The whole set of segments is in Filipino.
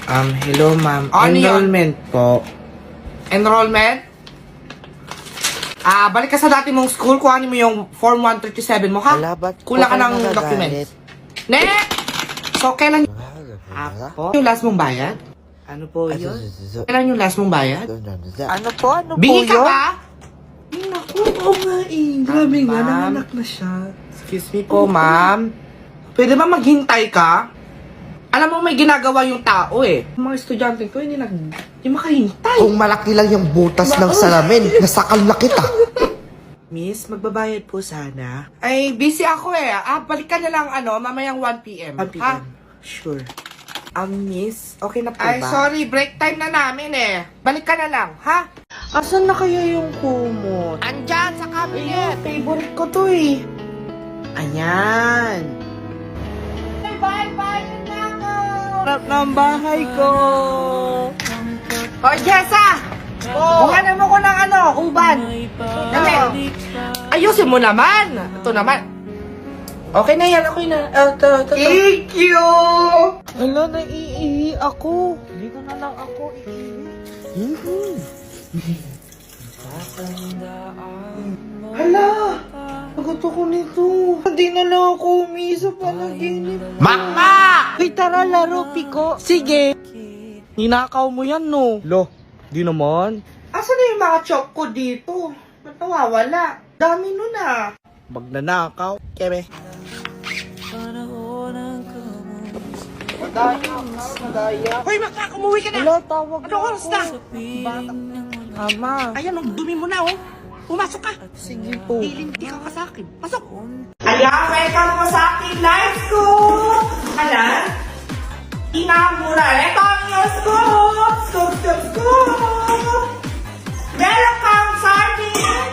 Hello ma'am. Ano yun? Enrollment po. Enrollment? Balik ka sa dati mong school, kuhanin mo yung Form 137 mo, ha? Wala, ba't Kulang ka po kayo ng nagagalit? documents. Next! So, kailan Po? yung last mong bayad? Ano po yun? Kailan yung last mong bayad? Ano po? Ano po Bingi ka yun? ba? Naku, oo nga eh. Grabe nga, Ma'am. nanganak na siya. Excuse me po, ma'am. Pwede ba maghintay ka? Alam mo, may ginagawa yung tao eh. Yung mga estudyante ko, hindi makahintay. Kung malaki lang yung butas ng salamin, nasakal na kita. Miss, magbabayad po sana. Ay, busy ako eh. Balik ka na lang, mamayang 1 p.m. 1 p.m. Sure. Miss, okay na po Ay, ba? sorry, break time na namin eh. Balik ka na lang, ha? Asan na kaya yung kumot? Andyan sa cabinet. Favorite ko to eh. Ayan. Bye-bye na ako. Harap ng bahay ko. O, Jessa! Buhanan mo ko ng uban. Dali. Ayusin mo naman. Ito naman. Okay na yan, okay na. Ito. Thank you! Ala, naiihi ako. Hindi ko na lang ako iihi. Hala! Naguto ko nito. Hindi na lang ako umisa panaginip. Makma! Ay, tara, laro, Piko. Sige. Ninakaw mo yan, no? Lo, di naman. Asan na yung mga chok ko dito? Ba't nawawala? Dami nun ah. Magnanakaw. Keme. Madaya. Hoy, Makma, umuwi ka na! Hala, tawag Anong oras na? Ama. Ayan, ang dumi mo na, oh. Pumasok ka. Sige po. Hilinti ka sa akin. Pasok. Ayan, welcome mo sa aking live scoop. Alam? Inamura. Ito ang iyong scoop. Scoop. Meron kang sardines.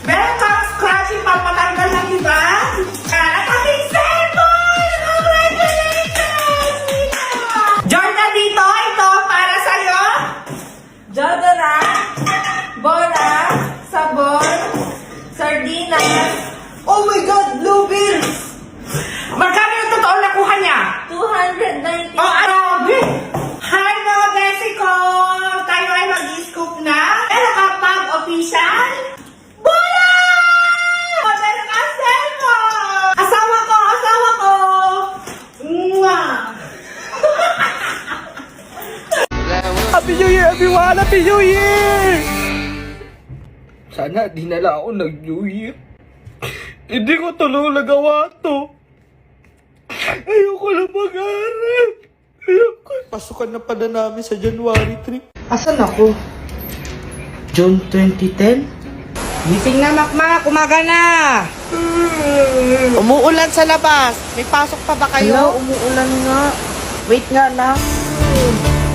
Meron kang scratchy pampatanggal ng iba. At aking cellphone. Congratulations, Nina. Jordan dito. Ito para sa'yo. Deodorant. Bola. Sabon. Sardinas. Oh my God, blueberries. Magkano yung totoo nakuha niya? 290. Oh, arabi! Hi mga besi ko! Tayo ay mag-scoop na. Meron ka pag official? Bola! Meron ka cellphone! Asawa ko! Mwah! Happy New Year, everyone! Happy New Year! Sana di na lang ako nag-New Year. Hindi ko tuloy nagawa to. Ayoko na mag-aaral. Ayoko. Pasukan na pala namin sa January 3. Asan ako? June 2010? Gising na, Makma! Kumaga na! Umuulan sa labas. May pasok pa ba kayo? Umuulan nga. Wait nga lang.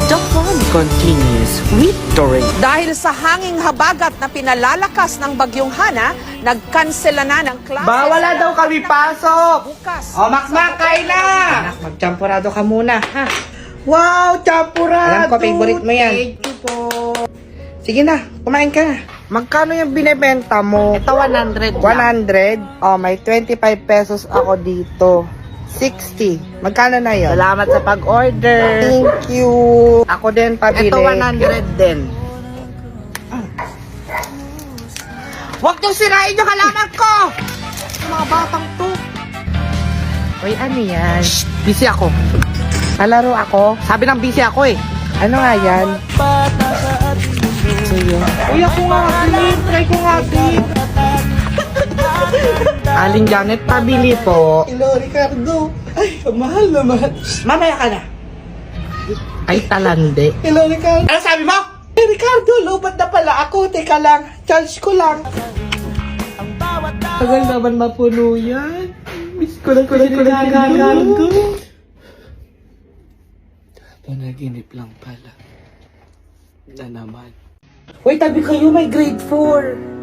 The fun continues with Dory. Dahil sa hanging habagat na pinalalakas ng bagyong Hana, nagkansela na ng klase. Bawala daw kami pasok! Bukas. O, Makma, kain na! Anak, magchampurado ka muna, ha? Wow, champurado! Alam ko, favorite mo yan. Thank you po. Sige na, kumain ka na. Magkano yung binebenta mo? Ito, 100 100? Oh, may 25 pesos ako dito. 60. Magkano na yun? Salamat sa pag-order. Thank you. Ako din pabili. Ito, 100 din. Huwag niyong sirain yung halaman ko! Mga batang to. Uy, ano yan? Shh! Busy ako. Kalaro ako? Sabi ng busy ako eh. Ano nga yan? So yun. Uy, ako nga, din. Try ko nga, din. Aling Janet, pabili po. Hello, Ricardo. Ay, mahal naman. Mamaya ka na. Ay, talande. Hello, Ricardo. Ano sabi mo? Eh, Ricardo, lobat na pala ako. Teka lang, charge ko lang. Tagal naman mapuno yan. Miss ko lang. Ricardo. Panaginip lang pala. Na naman. Uy, tabi kayo, may grade 4.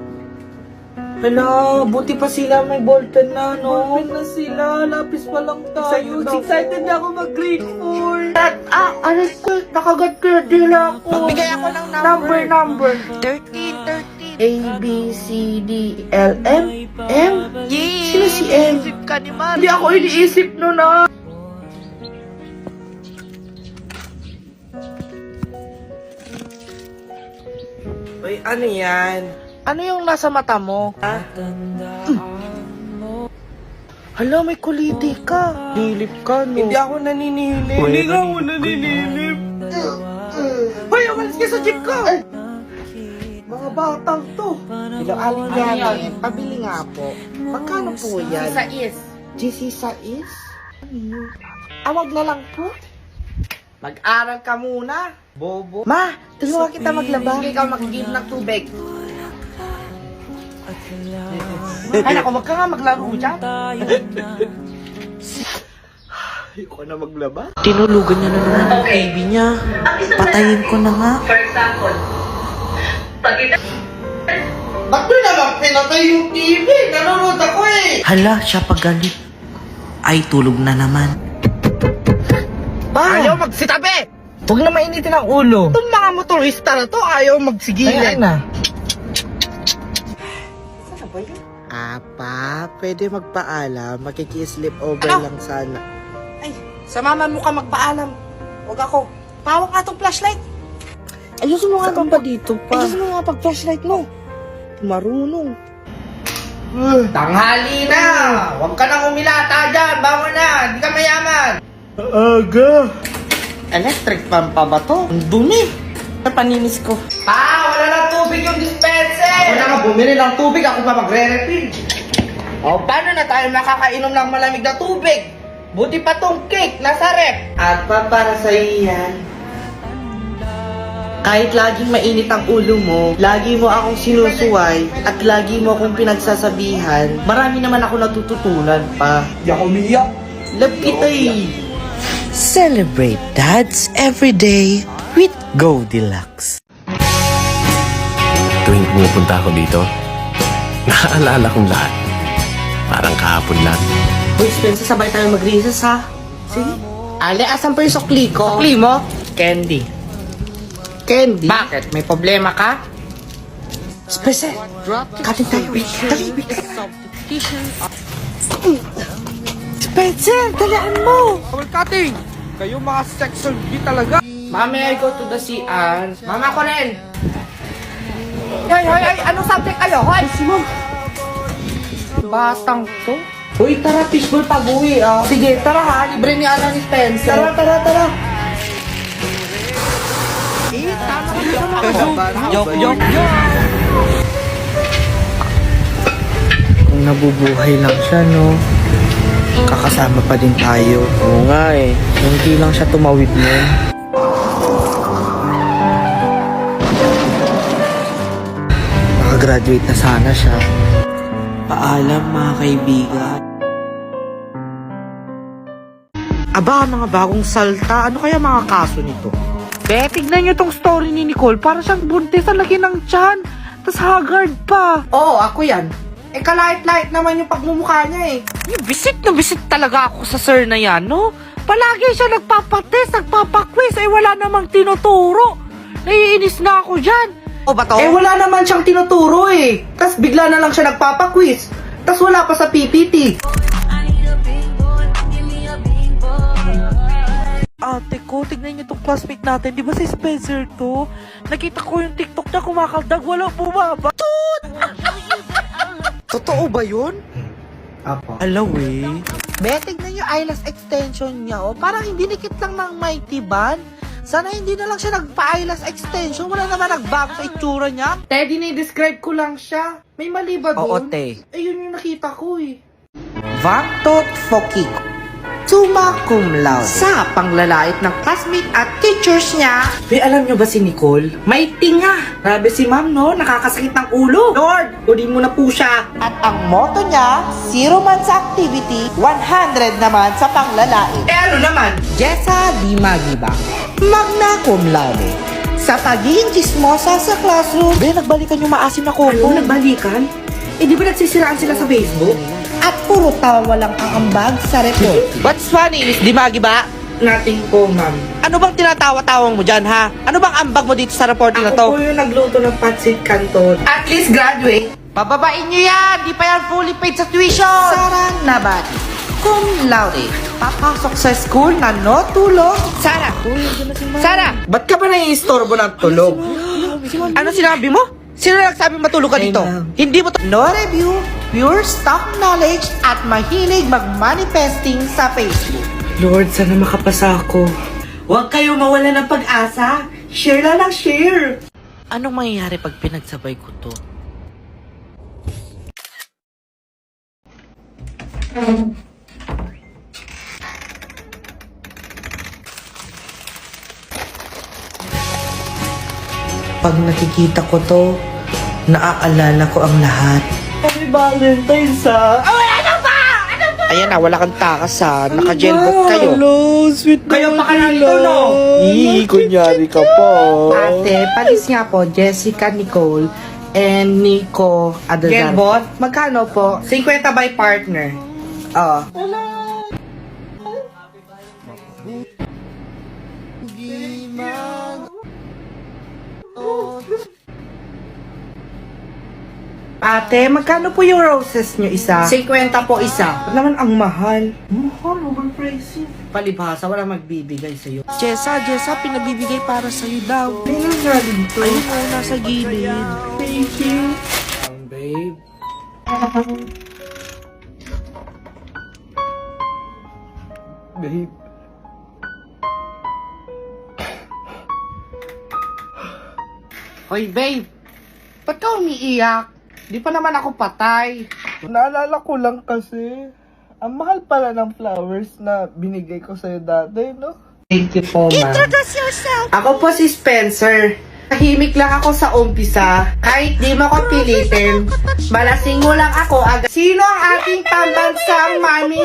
Hala, buti pa sila may Bolton na, no? Open na sila, lapis pa lang tayo. Excited na ako mag-grade 4. Aray ko, nakagat ko yung dila ko. Magbigay ako ng Number. 13. A, B, C, D, L, M? M? Yee! Sino si M? Isip ka ni Mar. Hindi ako iniisip nun ah. Uy, ano yan? Ano yung nasa mata mo? Ha? Hala, may kuliti ka. Nilip ka, no? Hindi ako naninilip. Hindi nga ako naninilip. Hoy, umalis ka sa jeep ko! Mga batang to. Hello, aling yan. Pabili nga po. Magkano po yan? GC sa is? Awag na lang po. Mag-aral ka muna. Bobo. Ma, tulungan kita maglaba. Sige, ikaw mag-give ng tubig. Ay, naku, wag ka nga maglaro dyan. Ayoko na maglaba. Tinulugan niya na naman ang TV niya. Patayin ko na nga. Ba't mo naman pinatay yung TV? Nanonood ako eh. Hala, siya pagalit. Ay, tulog na naman. Ayaw magsitabi! Huwag na mainitin ang ulo. Itong mga motorista na to, ayaw magsigilan. na. Apa, pwede magpaalam. Makiki-sleep over lang sana. Ay, sa mama mo ka magpaalam. Huwag ako. Pawak nga tong flashlight. Ayusin mo nga Saan ba dito pa? Ayusin mo nga pag flashlight mo. Marunong. Tanghali na! Huwag ka nang umilata dyan! Bangon na! Hindi ka mayaman! Aga! Electric fan pa ba to? Ang dumi! Paninis ko. Pa! Wala lang tubig yung dispenser! Ako na nga bumili ng tubig, ako pa magre-refill. O, paano na tayo makakainom ng malamig na tubig? Buti pa tong cake, nasa rep. At pa para sa iyan. Kahit laging mainit ang ulo mo, lagi mo akong sinusuway, at lagi mo akong pinagsasabihan, marami naman ako natututunan pa. Di ako umiyak. Love kita eh. Celebrate dads every day with Go Deluxe. Tuwing pumupunta ako dito, naaalala kong lahat. Parang kahapon lang. Uy, Spencer, sabay tayo mag-recess ha? Sige. Ale, asan pa yung sukli ko? Sukli mo? Candy. Candy? Bakit? May problema ka? Spencer, katin tayo. Dali, Spencer, dalaan mo. Bawal cutting! Kayo mga sexual bee talaga. Mami, I go to the CR. Mama ko rin. Hoy! Anong subject kayo? Hoy! Si Mom. Batang to? Uy, tara, fishbowl pag-uwi ah. Sige, tara ha. Libre ni Alan ni Spencer. Tara. Eh, tama ka dito mga Joke. Kung nabubuhay lang siya, no? Kakasama pa din tayo. Oo nga eh. Hindi lang siya tumawid nun. Nakagraduate na sana siya. Paalam mga kaibigan. Aba, mga bagong salta. Ano kaya mga kaso nito? Be, tignan nyo tong story ni Nicole. Para siyang buntis ang laki ng tiyan. Tapos haggard pa. Oo, ako yan. Eh, kalait-lait naman yung pagmumukha niya eh. Bisit na bisit talaga ako sa sir na yan, no? Palagi siya nagpapatest, nagpapaquiz, ay wala namang tinuturo. Naiinis na ako dyan. O ba to? Eh, wala naman siyang tinuturo eh. Tapos bigla na lang siya nagpapaquiz. Tapos wala pa sa PPT. Ate ko, tignan niyo itong classmate natin. Di ba si Spencer to? Nakita ko yung TikTok niya kumakaldag, walang bumaba. Totoo ba yun? Apo. Alaw eh. Be, tignan yung eyelash extension niya, oh. Parang hindi nikit lang ng mighty band. Sana hindi na lang siya nagpa-eyelash extension. Wala naman nagbago sa itsura niya. Teddy, ni-describe ko lang siya. May mali ba Oo, doon? te. Eh, yun yung nakita ko eh. Vantot Fokiko. Summa cum laude. Sa panglalait ng classmate at teachers niya. Be, alam nyo ba si Nicole? May tinga. Grabe si ma'am, no? Nakakasakit ng ulo. Lord, kunin mo na po siya. At ang motto niya, 0 man sa activity, 100 naman sa panglalait. Eh, ano naman? Jessa Di Magiba. Magna cum laude. Sa pagiging chismosa sa classroom. Be, nagbalikan yung maasim na kuko. Ano, nagbalikan? Eh, di ba nagsisiraan sila sa Facebook? At puro tawa lang ang ambag sa report. What's funny, Miss Di Magiba? Nothing po, ma'am. Ano bang tinatawa-tawang mo dyan, ha? Ano bang ambag mo dito sa report na Ako to? po yung nagluto ng pancit canton. At least graduate. Pababain nyo yan! Di pa yan fully paid sa tuition! Sara Nabati. Cum laude. Papasok sa school na no tulog. Sara! Sara! Ba't ka ba nai-istorbo ng tulog? Ano sinabi mo? Sino nagsabi matulog ka dito? Hindi mo to... No review, pure stock knowledge at mahilig mag-manifesting sa Facebook. Lord, sana makapasa ako. Huwag kayo mawala ng pag-asa. Share lang, share. Anong mangyayari pag pinagsabay ko to? Pag nakikita ko to, naaalala ko ang lahat. Happy Valentine's, ha? Ayan na, wala kang takas ha. Naka-gelbook kayo. Hello, sweet Kayo pa ka nandito, no? kunyari ka pa. Ate, palis nga po, Jessica Nicole and Nico Adazar. Gelbot? Magkano po? 50 by partner. Oo. Ate, magkano po yung roses nyo isa? 50 po isa. Ba't naman ang mahal? Mahal, overpriced. Palibhasa, wala magbibigay sa'yo. Jessa, pinabibigay para sa'yo daw. Ay, nanggaling to. Ayun mo, nasa gilid. Thank you. Babe. Babe. Hoy, babe. Ba't ka umiiyak? Di pa naman ako patay. Naalala ko lang kasi, ang mahal pala ng flowers na binigay ko sa'yo dati, no? Thank you po, ma'am. Introduce yourself. Ako po si Spencer. Tahimik lang ako sa umpisa. Kahit di mo ko pilitin. Malasing mo lang ako agad. Sino ang ating pambansang mami?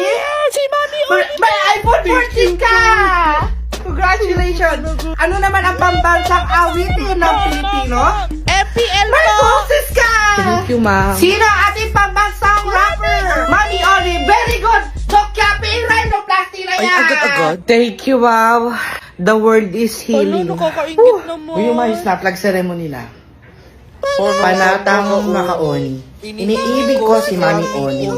Si Mami Oli. May iPhone 14 ka! Congratulations! Ano naman ang pambansang awitin ng Pilipino? FPL May boses ka! Thank you, ma'am. Sino ang ating pambansang rapper? Mami Oli, very good! Dokyapi, rhinoplasty na yan! Thank you, wow. The world is healing. nakakaingit naman. Uy, umayos na, flag ceremony na. Panatang makaoni. Iniibig ko si Mami Oni.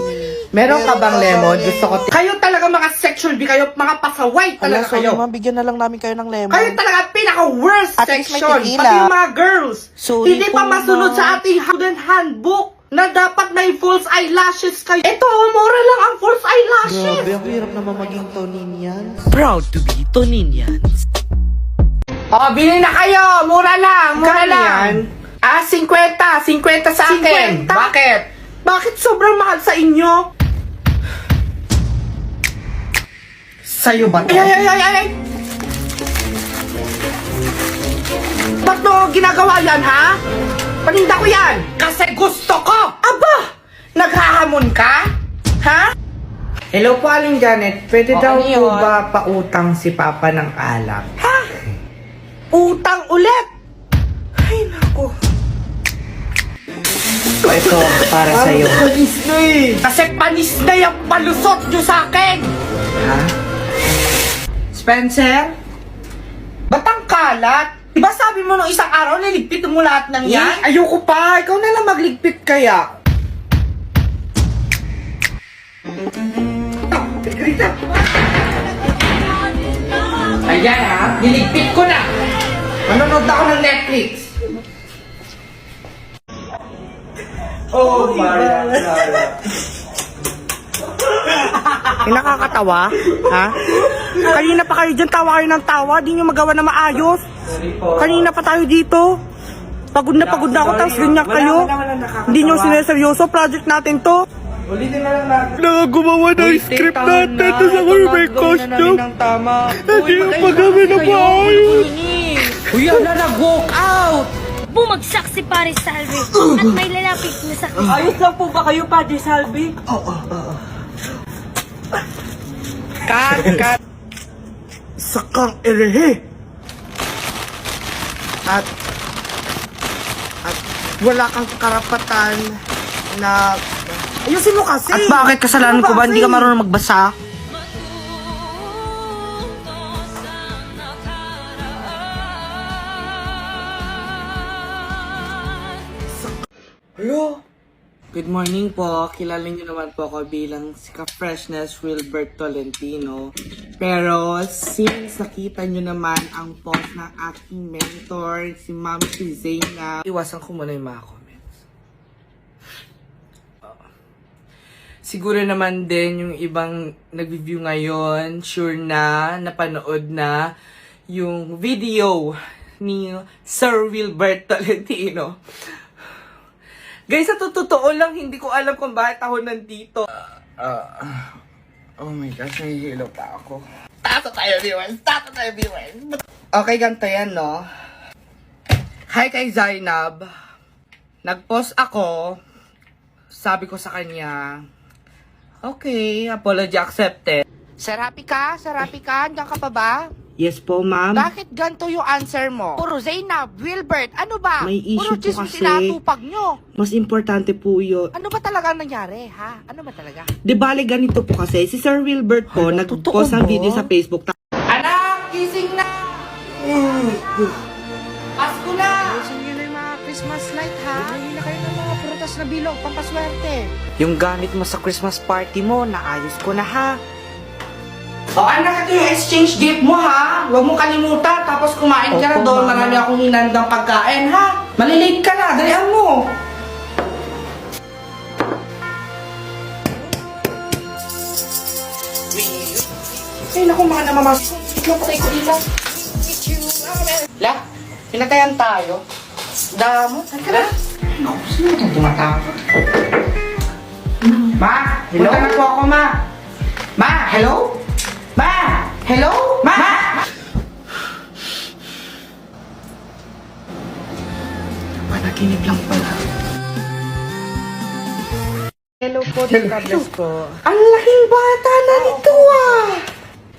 Meron ka bang lemon? Gusto ko. Kayo talaga mga sexual, kayo mga pasaway talaga kayo. bigyan na lang namin kayo ng lemon. Kayo talaga pinaka-worst At least may section. tequila. Pati yung mga girls. Sorry Hindi po, pa masunod ma'am. sa ating student handbook na dapat may false eyelashes kayo. Ito, mura lang ang false eyelashes. ang hirap naman maging Toninians. Proud to be Toninians. Oh, bili na kayo! Mura lang! Mura lang! 50! 50 sa akin! 50? Bakit? Bakit sobrang mahal sa inyo? Sa'yo ba to? Ay! Ba't mo ginagawa yan, ha? Paninda ko yan! Kasi gusto ko! Aba! Naghahamon ka? Ha? Hello po, Aling Janet. Pwede daw ano po yun? ba pautang si Papa ng alak? Ha? Utang ulit? Ay, naku. Ito, para sa'yo. Panis na eh. Kasi panis na yung palusot nyo sa akin! Ha? Spencer? Ba't ang kalat? Diba sabi mo nung isang araw, niligpit mo lahat ng yan? Ayoko pa. Ikaw na lang magligpit kaya. Ayan ha, niligpit ko na. Manonood ako ng Netflix. Oh my God. Nakakatawa? Ha? Kanina pa kayo dyan, tawa kayo ng tawa. Di nyo magawa na maayos. Kanina pa tayo dito. Pagod na ako, tapos ganyan kayo. Hindi nyo sineseryoso, project natin to. Ulitin na lang natin. Gumawa ng script natin, tapos ako yung may costume. Hindi yung paggabi na maayos. Uy, na nag-walk out! Bumagsak si Paris Salve at may lalapit na sa Ayos lang po ba kayo, Padre Salvi? Kat! Sakang erehe. At wala kang karapatan na... Ayusin mo kasi. At bakit kasalanan ko ba? Hindi ka marunong magbasa? Hello? Good morning po. Kilala niyo naman po ako bilang si Ka-Freshness Wilbert Tolentino. Pero since nakita niyo naman ang post ng aking mentor, si Ma'am si Zainab, iwasan ko muna yung mga comments. Siguro naman din yung ibang nag-review ngayon, sure na napanood na yung video ni Sir Wilbert Tolentino. Guys, sa totoo lang, hindi ko alam kung bakit ako nandito. Oh my gosh, nahihilo pa ako. Tato tayo, viewers! Okay, ganito yan, no? Hi kay Zainab. Nag-post ako. Sabi ko sa kanya, okay, apology accepted. Sir Happy ka? Sir Happy ka? Andiyan ka pa ba? Yes po, ma'am. Bakit ganito yung answer mo? Puro Zainab, Wilbert, ano ba? May issue Puro po chismis kasi. tinatupag nyo. Mas importante po yun. Ano ba talaga ang nangyari, ha? Ano ba talaga? Di bale, ganito po kasi. Si Sir Wilbert po, nag-post ng video sa Facebook. Anak, gising na! Pasko na! Ayusin nyo na yung mga Christmas light, ha? Bumili na kayo ng mga prutas na bilog, pampaswerte. Yung gamit mo sa Christmas party mo, naayos ko na ha. O anak, ito yung exchange gift mo ha. Huwag mo kalimutan, tapos kumain ka na doon. Marami akong hinandang pagkain ha. Malilate ka na, dalihan mo. Ay, naku, mga namamas. Ikaw, patay ko dito. La, pinatayan tayo. Damo, halika na. Naku, sino itong tumatakot? Ma, hello? Punta na po ako, ma. Ma, hello? Ma, hello? Ma! Panaginip lang pala. Hello po, Tita Bless po. Ang laking bata na nito ah!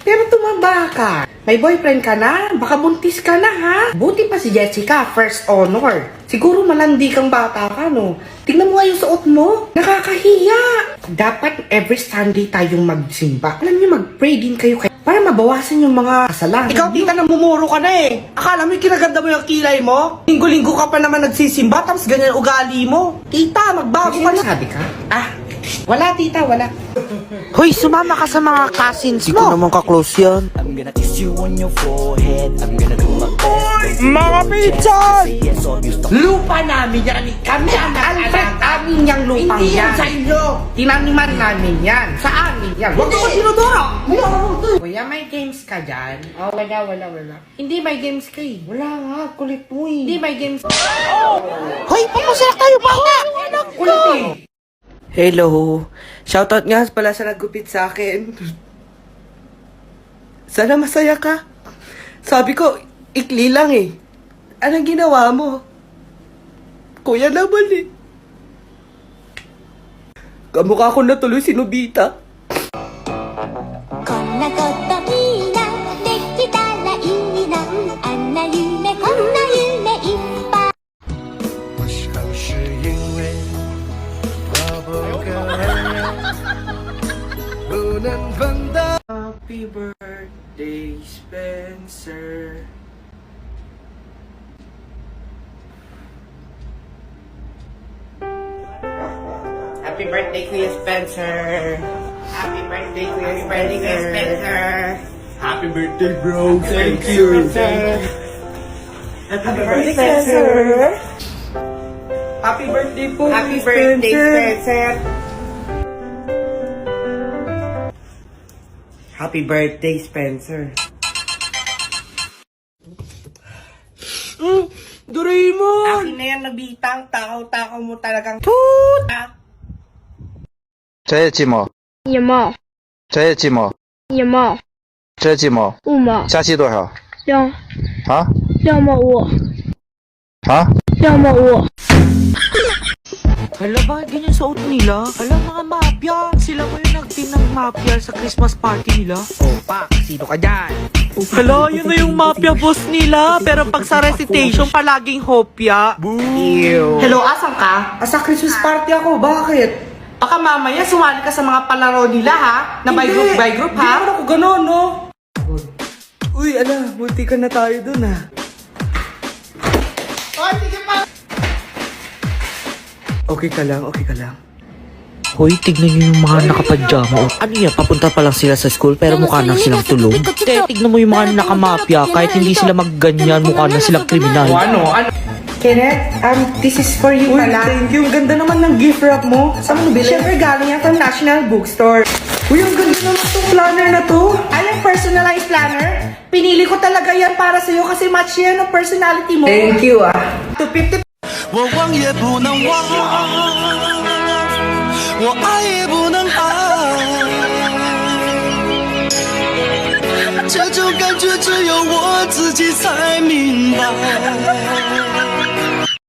Pero tumaba ka. May boyfriend ka na? Baka buntis ka na ha? Buti pa si Jessica, first honor. Siguro malandi kang bata ka no? Tingnan mo nga yung suot mo. Nakakahiya. Dapat every Sunday tayong magsimba. Alam niyo, mag-pray din kayo para mabawasan yung mga kasalanan. Ikaw, tita, namumuro ka na eh. Akala mo yung kinaganda mo yung kilay mo? Linggo-linggo ka pa naman nagsisimba, tapos ganyan ugali mo. Tita, magbago ka na. Sabi ka? Ah, wala tita, wala. Hoy, sumama ka sa mga cousins mo. naman ka-close yan. I'm gonna kiss you on your forehead. I'm gonna do my best. Mga pizzas! Yes, all you stop. Lupa namin yan. Kami ang Alfred, amin yung lupa yan. Hindi yan sa inyo. Tinaniman namin yan. Sa amin yan. Huwag ko sinuduro. Kuya, may games ka dyan? Oh, wala. Hindi, may games ka eh. Wala nga, kulit mo eh. Hindi, may games. Hoy, pamusaya tayo ba? Kulit eh. Hello. Shoutout nga pala sa naggupit sa akin. Sana masaya ka. Sabi ko, ikli lang eh. Anong ginawa mo? Kuya naman eh. Kamukha ko na tuloy si Nobita. こんなこといいなできたらいいなあんな夢こんな夢いっぱい我想是因为我不够不能分担。 Happy birthday, Spencer. Happy birthday, Kuya Spencer. Happy birthday, Kuya Spencer. Happy birthday, bro. Thank you. Happy birthday, Spencer. Happy birthday po, Happy birthday, Spencer. Happy birthday, Spencer. Doraemon! Akin na yan, nabitang. Takaw-takaw mo talagang puta. 这也寂寞，有吗？这也寂寞，有吗？这也寂寞。五毛，下期多少？两啊2.5，啊！ 2.5。 Hala ba, ganyan suot nila? Hala, mga mafia. Sila ba yung nag-team ng mafia sa Christmas party nila? Oh, pak, sino ka dyan? Hala, yun na yung mafia boss nila. Pero pag sa recitation, palaging hopya. Ew. Hello, asan ka? Sa Christmas party ako, bakit? Baka mamaya sumali ka sa mga palaro nila ha? Na by group ha? Hindi naman ako gano'n, no? Uy, ala, buti ka na tayo dun ha. Okay ka lang, okay ka lang. Hoy, tignan nyo yung mga nakapadyama. Oh. Ano yan, papunta pa lang sila sa school pero mukha na silang tulog. Tignan mo yung mga nakamafia, kahit hindi sila magganyan, mukha na silang kriminal. Ano? Kenneth, this is for you pala. Thank you. Ang ganda naman ng gift wrap mo. Saan mo nabili? Siyempre galing yan from National Bookstore. Uy, ang ganda naman itong planner na to. Alam, personalized planner? Pinili ko talaga yan para sa'yo kasi match yan ng personality mo. Thank you, ah. 250 我忘也不能忘，我爱也不能爱，这种感觉只有我自己才明白。